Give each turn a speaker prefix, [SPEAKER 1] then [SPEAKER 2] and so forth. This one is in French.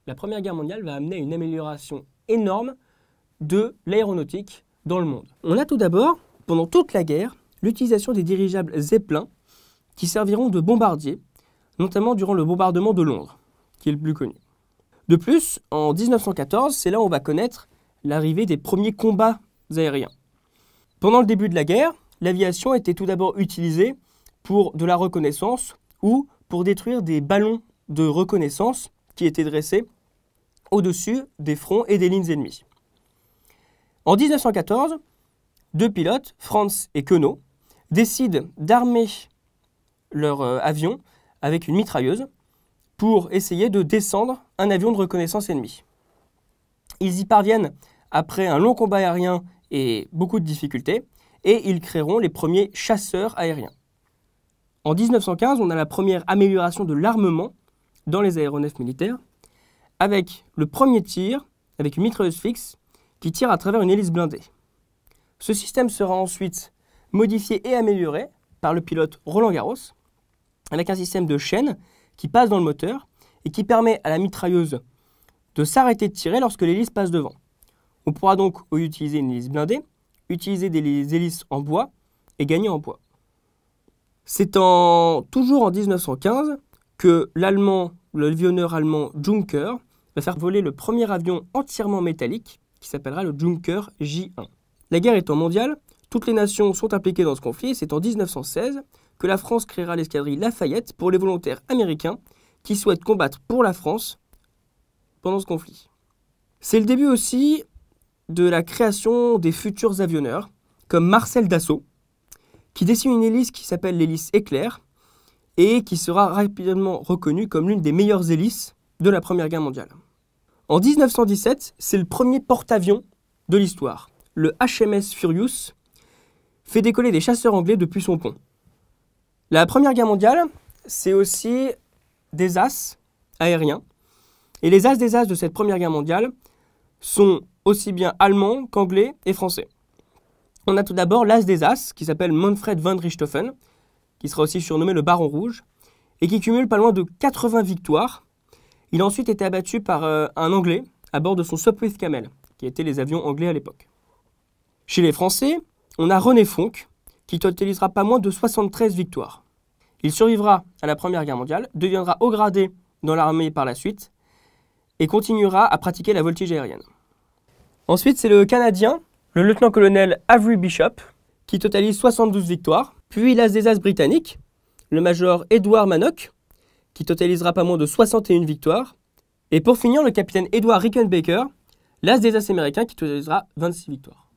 [SPEAKER 1] la Première Guerre mondiale va amener à une amélioration énorme de l'aéronautique dans le monde. On a tout d'abord, pendant toute la guerre, l'utilisation des dirigeables Zeppelin qui serviront de bombardiers, notamment durant le bombardement de Londres, qui est le plus connu. De plus, en 1914, c'est là où on va connaître l'arrivée des premiers combats aériens. Pendant le début de la guerre, l'aviation était tout d'abord utilisée pour de la reconnaissance ou pour détruire des ballons de reconnaissance qui étaient dressés au-dessus des fronts et des lignes ennemies. En 1914, deux pilotes, Franz et Queneau, décident d'armer leur avion avec une mitrailleuse pour essayer de descendre un avion de reconnaissance ennemi. Ils y parviennent après un long combat aérien et beaucoup de difficultés, et ils créeront les premiers chasseurs aériens. En 1915, on a la première amélioration de l'armement dans les aéronefs militaires, avec le premier tir avec une mitrailleuse fixe qui tire à travers une hélice blindée. Ce système sera ensuite modifié et amélioré par le pilote Roland Garros, avec un système de chaîne qui passe dans le moteur et qui permet à la mitrailleuse de s'arrêter de tirer lorsque l'hélice passe devant. On pourra donc, au lieu d'utiliser une hélice blindée, utiliser des hélices en bois et gagner en poids. C'est toujours en 1915 que l'avionneur allemand Junker va faire voler le premier avion entièrement métallique qui s'appellera le Junker J1. La guerre étant mondiale, toutes les nations sont impliquées dans ce conflit et c'est en 1916 que la France créera l'escadrille Lafayette pour les volontaires américains qui souhaitent combattre pour la France pendant ce conflit. C'est le début aussi de la création des futurs avionneurs, comme Marcel Dassault, qui dessine une hélice qui s'appelle l'hélice Éclair et qui sera rapidement reconnue comme l'une des meilleures hélices de la Première Guerre mondiale. En 1917, c'est le premier porte-avions de l'histoire. Le HMS Furious fait décoller des chasseurs anglais depuis son pont. La Première Guerre mondiale, c'est aussi des as aériens. Et les as des as de cette Première Guerre mondiale sont aussi bien allemands qu'anglais et français. On a tout d'abord l'as des as, qui s'appelle Manfred von Richthofen, qui sera aussi surnommé le Baron Rouge, et qui cumule pas loin de 80 victoires. Il a ensuite été abattu par un Anglais à bord de son Sopwith Camel, qui étaient les avions anglais à l'époque. Chez les Français, on a René Fonck, qui totalisera pas moins de 73 victoires. Il survivra à la Première Guerre mondiale, deviendra haut gradé dans l'armée par la suite, et continuera à pratiquer la voltige aérienne. Ensuite, c'est le Canadien, le lieutenant-colonel Avery Bishop, qui totalise 72 victoires. Puis l'as des as britannique, le major Edward Manock, qui totalisera pas moins de 61 victoires. Et pour finir, le capitaine Edward Rickenbacker, l'as des as américains, qui totalisera 26 victoires.